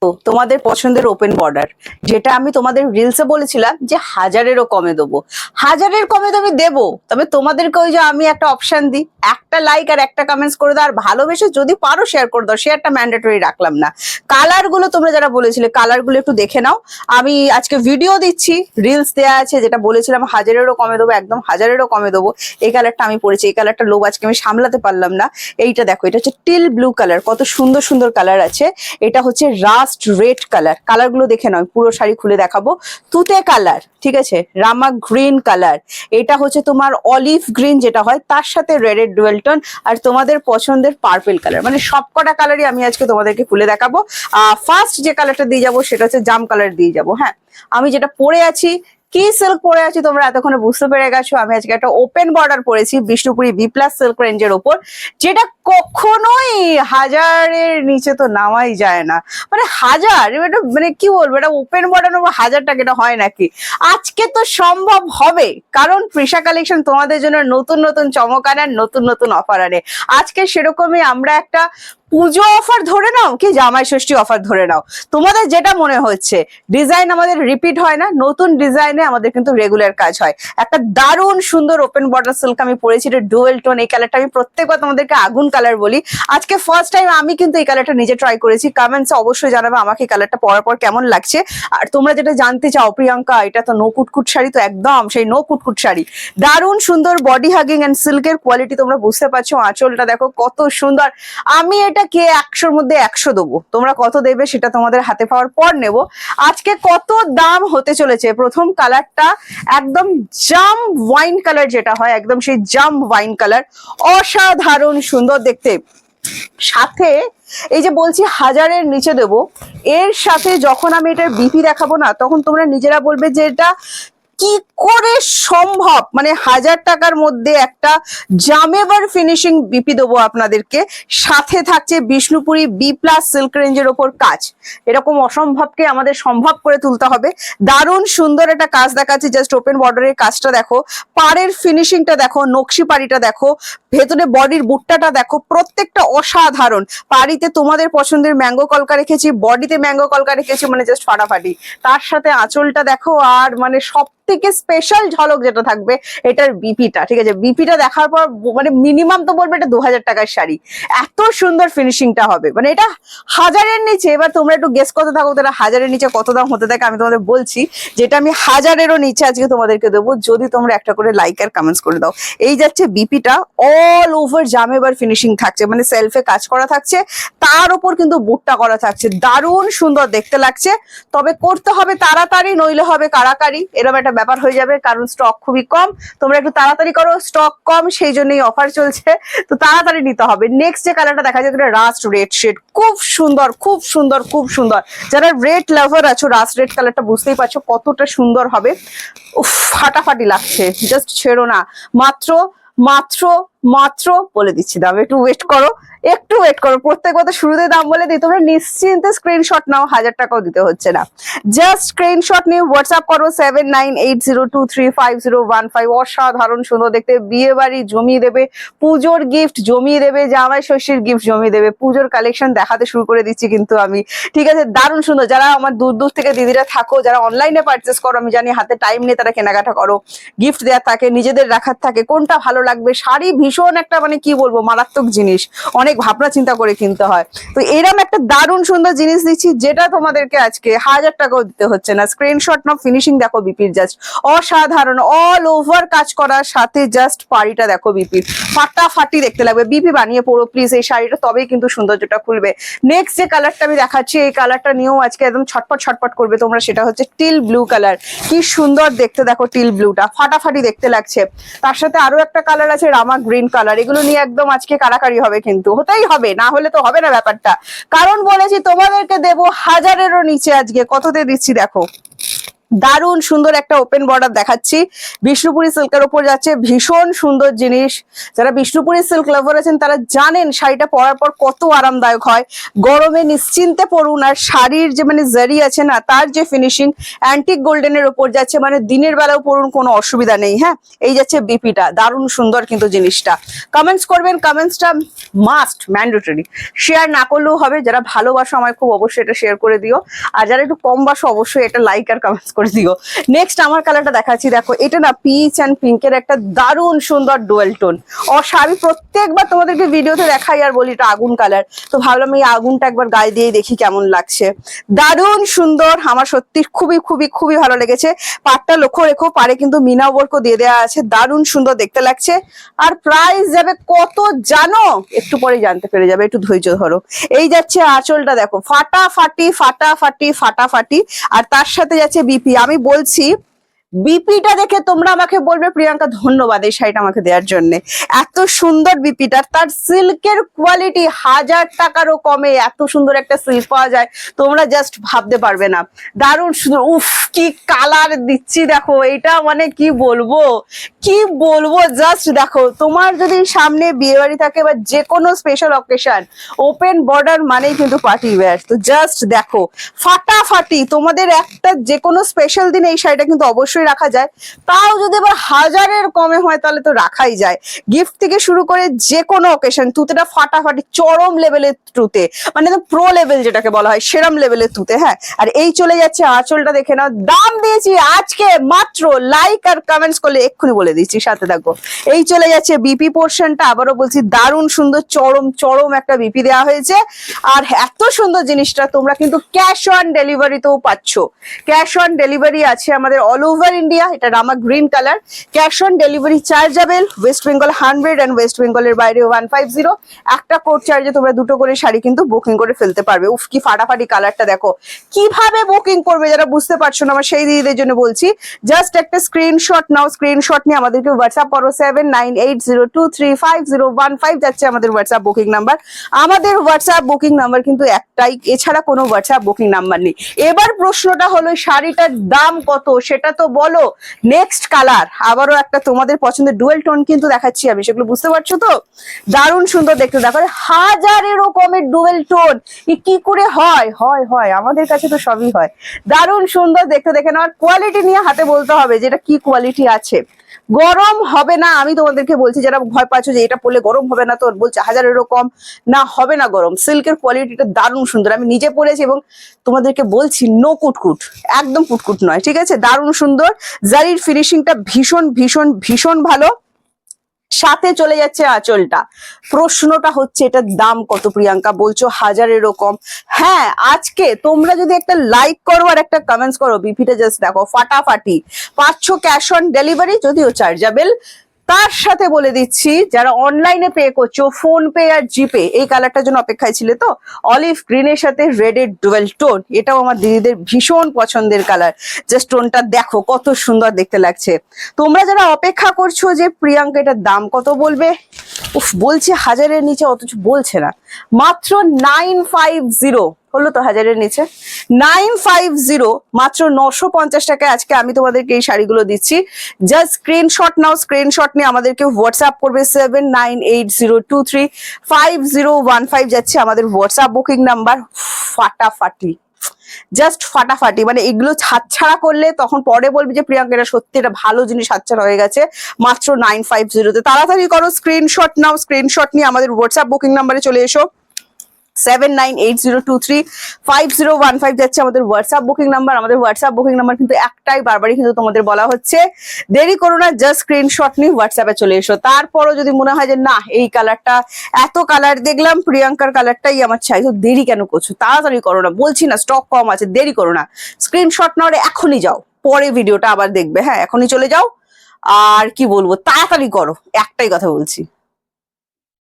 তো তোমাদের পছন্দের ওপেন বর্ডার, যেটা আমি তোমাদের রিলসে বলেছিলাম যে 1000-এরও কমে দেবো, 1000-এর কমে তো আমি দেবো, তবে তোমাদেরকে ওই যে আমি একটা অপশন দিই, একটা লাইক আর একটা কমেন্টস করে দাও, আর ভালোবেসে যদি পারো শেয়ার করে দাও, শেয়ারটা ম্যান্ডেটরি রাখলাম না। কালার গুলো তোমরা যারা বলেছিলে কালার গুলো একটু দেখে নাও, আমি আজকে ভিডিও দিচ্ছি, রিলস দেওয়া আছে, যেটা বলেছিলাম 1000-এরও কমে দেবো, একদম 1000-এরও কমে দেবো। এই কালারটা আমি পরেছি, এই কালারটা লোভ আজকে আমি সামলাতে পারলাম না। এইটা দেখো, এটা হচ্ছে টিল ব্লু কালার, কত সুন্দর সুন্দর কালার আছে। এটা হচ্ছে রাস্ট রেড কালার, কালার গুলো দেখে নাও, পুরো শাড়ি খুলে দেখাবো। তুতে কালার, ঠিক আছে, রামা গ্রিন কালার, এটা হচ্ছে তোমার অলিভ গ্রিন যেটা হয়, তার সাথে রেডের ডুয়েল টোন, আর তোমাদের পছন্দের পার্পল কালার, মানে সবকটা কালারই আমি আজকে তোমাদেরকে খুলে দেখাবো। ফার্স্ট যে কালারটা দিয়ে যাবো সেটা হচ্ছে জাম কালার দিয়ে যাবো। হ্যাঁ, আমি যেটা পরে আছি, কি সিল্ক পরে আছি তোমরা এতক্ষণে বুঝতে পেরে গেছো। আমি আজকে একটা ওপেন বর্ডার পরেছি বিষ্ণুপুরি বি প্লাস সিল্ক রেঞ্জের ওপর, যেটা কখনোই 1000-এর নিচে তো নামাই যায় না। মানে 1000, এটা মানে কি বলবো, এটা ওপেন বর্ডার 1000 টাকা, এটা হয় নাকি? আজকে তো সম্ভব হবে, কারণ তৃষা কালেকশন তোমাদের জন্য নতুন নতুন চমক আনে, নতুন নতুন অফার আনে। আজকে সেরকমই আমরা একটা পুজো অফার ধরে নাও, কি জামাই ষষ্ঠী অফার ধরে নাও, তোমাদের যেটা মনে হচ্ছে। ডিজাইন আমাদের রিপিট হয় না, নতুন ডিজাইনে আমাদের কিন্তু রেগুলার কাজ হয়। একটা দারুণ সুন্দর ওপেন বর্ডার সিল্ক আমি পরেছি, এটা ডুয়েল টোন। এই কালারটা আমি প্রত্যেকবার তোমাদেরকে আগুন কালার বলি, আজকে ফার্স্ট টাইম আমি কিন্তু এই কালারটা নিজে ট্রাই করেছি। কমেন্টসে অবশ্যই জানাবে আমাকে এই কালারটা পরার পর কেমন লাগছে। আর তোমরা যেটা জানতে চাও, প্রিয়াঙ্কা এটা তো নো কুটকুট শাড়ি, তো একদম সেই নো কুটকুট শাড়ি, দারুণ সুন্দর বডি হাগিং এন্ড সিল্কের কোয়ালিটি তোমরা বুঝতে পারছো। আঁচলটা দেখো কত সুন্দর, আমি এটা কে 100-র মধ্যে 100 দেবো, তোমরা কত দেবে সেটা তোমাদের হাতে পাওয়ার পর নেব। আজকে কত দাম হতে চলেছে, প্রথম কালারটা একদম জাম ওয়াইন কালার, যেটা হয় একদম সেই জাম ওয়াইন কালার, অসাধারণ সুন্দর দেখতে। সাথে এই যে বলছি 1000-এর নিচে দেবো, এর সাথে যখন আমি এটার বিপি দেখাবো না, তখন তোমরা নিজেরা বলবে যে এটা কি করে সম্ভব। মানে 1000 টাকার মধ্যে একটা জামেবার ফিনিশিং বিপি দেবো আপনাদেরকে, সাথে থাকছে বিষ্ণুপুরি বি প্লাস সিল্ক রেঞ্জের ওপর কাজ। এরকম অসম্ভবকে আমাদের সম্ভব করে তুলতে হবে। দারুণ সুন্দর একটা কাজ দেখাচ্ছে, জাস্ট ওপেন বর্ডারের কাজটা দেখো, পাড়ের ফিনিশিংটা দেখো, নকশি পাড়িটা দেখো, ভেতরে বডির বুট্টাটা দেখো, প্রত্যেকটা অসাধারণ। পাড়িতে তোমাদের পছন্দের ম্যাঙ্গো কলকা রেখেছি, বডিতে ম্যাঙ্গো কলকা রেখেছি, মানে জাস্ট ফাটাফাটি। তার সাথে আঁচলটা দেখো, আর মানে সব থেকে স্পেশাল ঝলক যেটা থাকবে এটার বিপিটা, ঠিক আছে, বিপিটা দেখার পর মানে মিনিমাম তো বলবে এটা 2000 টাকার শাড়ি, এত সুন্দর ফিনিশিংটা হবে। মানে এটা 1000-এর নিচে, এবার তোমরা একটু গেস করতে থাকো তাহলে 1000-এর নিচে কত দাম হতে থাকে। আমি তোমাদের বলছি, যেটা আমি 1000-এরও নিচে আজকে তোমাদেরকে দেবো, যদি তোমরা একটা করে লাইক আর কমেন্টস করে দাও। এই যাচ্ছে বিপিটা, অল ওভার জামেবার ফিনিশিং থাকছে, মানে সেলফে কাজ করা থাকছে, তার উপর কিন্তু বুটটা করা থাকছে, দারুণ সুন্দর দেখতে লাগছে। তবে করতে হবে তাড়াতাড়ি, নইলে হবে কারাকারি, এরকম একটা ব্যাপার হয়ে যাবে, কারণ স্টক খুবই কম। তোমরা একটু তাড়াতাড়ি করো, স্টক কম, সেই জন্যই অফার চলছে, তো তাড়াতাড়ি নিতে হবে। নেক্সট যে কালারটা দেখা যাচ্ছে, রাস্ট রেড শেড, খুব সুন্দর খুব সুন্দর খুব সুন্দর। যারা রেড লাভার আছো, রাস্ট রেড কালারটা বুঝতেই পারছো কতটা সুন্দর হবে। উফ, ফাটাফাটি লাগছে, জাস্ট ছেড়ো না। মাত্র মাত্র মাত্র বলে দিচ্ছি দাম, একটু ওয়েট করো, একটু ওয়েট করো, প্রত্যেক কথা শুরুতে দাম বলে দিই, তোমরা নিশ্চিন্তে স্ক্রিনশট নাও, 1000 টাকাও দিতে হচ্ছে না। জাস্ট স্ক্রিনশট নিয়ে হোয়াটসঅ্যাপ করো 7980235015। অসাধারণ সুন্দর দেখতে, বিয়ে বাড়ি জমিয়ে দেবে, পুজোর গিফট জমিয়ে দেবে, জামাই ষষ্ঠীর গিফট জমিয়ে দেবে। পুজোর কালেকশন দেখাতে শুরু করে দিচ্ছি কিন্তু আমি, ঠিক আছে, দারুণ সুন্দর। যারা আমার দূর দূর থেকে দিদিরা থাকো, যারা অনলাইনে পারচেস করো, আমি জানি হাতে টাইম নেই, তারা কেনাকাটা করো, গিফট দেওয়ার থাকে, নিজেদের রাখার থাকে, কোনটা ভালো লাগবে। শাড়ি ভীষণ একটা মানে কি বলবো মারাত্মক জিনিস, অনেক ভাবনা চিন্তা করে কিনতে হয়। তো এরকম একটা দারুণ সুন্দর জিনিস দিচ্ছি, যেটা তোমাদেরকে আজকে 1000 টাকাও দিতে হচ্ছে না। স্ক্রিনশট নাও, ফিনিশিং দেখো বিপির, জাস্ট অসাধারণ, অল ওভার কাজ করার সাথে জাস্ট পাড়িটা দেখো বিপির, ফাটাফাটি দেখতে লাগবে। বিপি বানিয়ে পড়ো প্লিজ এই শাড়িটা, তবেই কিন্তু সৌন্দর্যটা খুলবে। নেক্সট যে কালারটা আমি দেখাচ্ছি, এই কালারটা নিয়েও আজকে একদম ছটপট ছটপট করবে তোমরা, সেটা হচ্ছে টিল ব্লু কালার। কি সুন্দর দেখতে দেখো, টিল ব্লুটা ফাটাফাটি দেখতে লাগছে। তার সাথে আরো একটা কালার আছে রামা গ্রিন কালার, এগুলো নিয়ে একদম আজকে কারাকারি হবে, কিন্তু হতেই হবে, না হলে তো হবে না ব্যাপারটা। কারণ বলেছি তোমাদেরকে দেবো 1000-এরও নিচে, আজকে কততে দিচ্ছি দেখো, দারুণ সুন্দর একটা ওপেন বর্ডার দেখাচ্ছি, বিষ্ণুপুরি সিল্কের উপর যাচ্ছে, ভীষণ সুন্দর জিনিস। যারা বিষ্ণুপুরি সিল্ক লাভার আছেন তারা জানেন শাড়িটা পরার পর কত আরামদায়ক হয়। গরমে নিশ্চিন্তে পরুন। আর শাড়ির যে মানে জারি আছে না, তার যে ফিনিশিং অ্যান্টিক গোল্ডেনের উপর যাচ্ছে, মানে দিনের বেলাও পরুন, কোনো অসুবিধা নেই। হ্যাঁ, এই যাচ্ছে বিপিটা, দারুণ সুন্দর কিন্তু জিনিসটা। কমেন্টস করবেন, কমেন্টসটা মাস্ট ম্যান্ডেটরি, শেয়ার না করলেও হবে। যারা ভালোবাসো আমায় খুব অবশ্যই এটা শেয়ার করে দিও, আর যারা একটু কম বাসো অবশ্যই এটা লাইক আর কমেন্টস করে দিও। নেক্সট আমার কালারটা দেখাচ্ছি, দেখো এটা না পিচ অ্যান্ড পিঙ্কের একটা দারুণ সুন্দর ডুয়েল টোন। আমি প্রত্যেকবার তোমাদেরকে ভিডিওতে দেখাই আর বলি এটা আগুন কালার, তো ভাবলাম এই আগুনটা একবার গায়ে দিয়ে দেখি কেমন লাগছে। দারুণ সুন্দর, আমার সত্যি খুবই খুবই খুবই ভালো লেগেছে। পাটটা লক্ষ্য রেখো, পারে কিন্তু মিনা ওয়ার্কও দিয়ে দেওয়া আছে, দারুণ সুন্দর দেখতে লাগছে। আর প্রাইস যাবে কত জানো, একটু পরে জানতে পেরে যাবে, একটু ধৈর্য ধরো। এই যাচ্ছে আঁচলটা, দেখো ফাটাফাটি ফাটাফাটি ফাটাফাটি, আর তার সাথে যাচ্ছে বিপি। আমি বলছি বিপিটা দেখে তোমরা আমাকে বলবে প্রিয়াঙ্কা ধন্যবাদ এই শাড়িটা আমাকে দেওয়ার জন্য। এত সুন্দর বিপিটা, তার সিল্কের কোয়ালিটি 1000 টাকারও কমে এত সুন্দর একটা সিল্ক পাওয়া যায়, তোমরা জাস্ট ভাবতে পারবে না। দারুণ সুন্দর, উফ কি কালার দিচ্ছি দেখো, এটা মানে কি বলবো কি বলবো, জাস্ট দেখো। তোমার যদি সামনে বিয়ে বাড়ি থাকে বা যে কোনো স্পেশাল অকেশন, ওপেন বর্ডার মানেই কিন্তু পার্টি ওয়্যার। তো জাস্ট দেখো ফাটাফাটি, তোমাদের একটা যে কোনো স্পেশাল দিনে এই শাড়িটা কিন্তু অবশ্যই রাখা যায়। তাও যদি আবার 1000-এর কমে হয় তাহলে তো রাখাই যায়। গিফট থেকে শুরু করে যে কোনো অকেশন, তুতেটা ফাটাফাটি চরম লেভেলের তুতে, মানে প্রো লেভেল যেটাকে বলা হয় সেরম লেভেলের তুতে। হ্যাঁ, আর এই চলে যাচ্ছে আঁচলটা, দেখে নাও। দাম দিয়েছি আজকে মাত্র, লাইক আর কমেন্টস করলে এক্ষুনি বলে দিচ্ছি, সাথে থাকো। এই চলে যাচ্ছে বিপি পোর্শনটা, আবারও বলছি দারুণ সুন্দর চরম চরম একটা বিপি দেওয়া হয়েছে। আর এত সুন্দর জিনিসটা তোমরা কিন্তু ক্যাশ অন ডেলিভারিতেও পাচ্ছ। ক্যাশ অন ডেলিভারি আছে আমাদের অল ওভার ইন্ডিয়া। এটা Rama green colour, cash on delivery chargeable. West Bengal 100 and West বেঙ্গলের বাইরে 150। একটা কোড চার্জে তোমরা দুটো করে শাড়ি কিন্তু বুকিং করে ফেলতে পারবে। উফ কি ফাটাফাটি কালারটা দেখো। কিভাবে বুকিং করবে যারা বুঝতে পারছো না, আমার সেই দিদিদের জন্য বলছি, জাস্ট একটা স্ক্রিনশট নাও। স্ক্রিনশট নিয়ে আমাদেরকে হোয়াটসঅ্যাপ করো 7980235015 যাচ্ছে আমাদের হোয়াটসঅ্যাপ বুকিং নাম্বার। আমাদের হোয়াটসঅ্যাপ বুকিং নাম্বার কিন্তু একটাই, এছাড়া কোনো হোয়াটসঅ্যাপ বুকিং নাম্বার নেই। এবার প্রশ্নটা হলো শাড়িটার দাম কত সেটা তো বলো। নেক্সট কালার আবারও একটা তোমাদের পছন্দের ডুয়েল টোন কিন্তু দেখাচ্ছি আমি, সেগুলো বুঝতে পারছো তো। দারুণ সুন্দর দেখতে, দেখো 1000-এরও কমের ডুয়েল টোন, কি করে হয়? হয় হয়, আমাদের কাছে তো সবই হয়। দারুণ সুন্দর দেখতে, দেখে নাও। আর কোয়ালিটি নিয়ে হাতে বলতে হবে যে এটা কি কোয়ালিটি আছে। গরম হবে না, আমি তোমাদেরকে বলছি, যারা ভয় পাচ্ছ যে এটা পরলে গরম হবে না, তো বলছে 1000-এরও কম না, হবে না গরম। সিল্কের কোয়ালিটিটা দারুণ সুন্দর, আমি নিজে পরেছি এবং তোমাদেরকে বলছি নো কুটকুট, একদম কুটকুট নয়, ঠিক আছে। দারুণ সুন্দর, জারির ফিনিশিংটা ভীষণ ভীষণ ভীষণ ভালো। সাথে চলে যাচ্ছে আঁচলটা। প্রশ্নটা হচ্ছে এটার দাম কত প্রিয়াঙ্কা? বলছো 1000-এরও কম। হ্যাঁ, আজকে তোমরা যদি একটা লাইক করো আর একটা কমেন্টস করো, বিপিটা জাস্ট দেখো ফাটাফাটি। পাচ্ছ ক্যাশ অন ডেলিভারি, যদিও চার্জেবল। তার সাথে বলে দিচ্ছি যারা অনলাইনে পে করছো, ফোন পে আর জিপে, এই কালারটার জন্য অপেক্ষায় ছিলে তো, অলিভ গ্রিনের সাথে রেডের ডুয়েল টোন, এটাও আমার দিদিদের ভীষণ পছন্দের কালার। জাস্ট টোনটা দেখো কত সুন্দর দেখতে লাগছে। তোমরা যারা অপেক্ষা করছো যে প্রিয়াঙ্কা এটার দাম কত বলবে, উফ বলছে 1000-এর নিচে, অথচ বলছে না। মাত্র 950 হলো তো, 1000-এর নিচে 950, মাত্র 950 টাকায় আজকে আমি তোমাদেরকে এই শাড়িগুলো দিচ্ছি। জাস্ট স্ক্রিনশট নাও, স্ক্রিনশট নিয়ে আমাদেরকে হোয়াটসঅ্যাপ করবে 7980235015 যাচ্ছে আমাদের হোয়াটসঅ্যাপ বুকিং নাম্বার। ফাটাফাটি, জাস্ট ফাটাফাটি, মানে এগুলো হাতছাড়া করলে তখন পরে বলবি যে প্রিয়াঙ্কা এটা সত্যি একটা ভালো জিনিস হাতছাড়া হয়ে গেছে। মাত্র 950-তে তাড়াতাড়ি করো, স্ক্রিনশট নাও। স্ক্রিনশট নিয়ে আমাদের হোয়াটসঅ্যাপ বুকিং নাম্বারে চলে এসো। 7980235015 যাচ্ছে আমাদের হোয়াটসঅ্যাপ বুকিং নাম্বার। আমাদের হোয়াটসঅ্যাপ বুকিং নাম্বার কিন্তু একটাই, বারবারই কিন্তু তোমাদের বলা হচ্ছে, দেরি করো না, জাস্ট স্ক্রিনশট নিয়ে হোয়াটসঅ্যাপে চলে এসো। তারপরও যদি মনে হয় যে না এই কালারটা, এত কালার দেখলাম, প্রিয়াঙ্কার কালারটাই আমার চাই, তো দেরি কেন করছো? তাড়াতাড়ি করো না, বলছি না স্টক কম আছে, দেরি করো না। স্ক্রিনশট নাও, এখনই যাও, পরে ভিডিওটা আবার দেখবে। হ্যাঁ, এখনই চলে যাও। আর কি বলবো, তাড়াতাড়ি করো, একটাই কথা বলছি।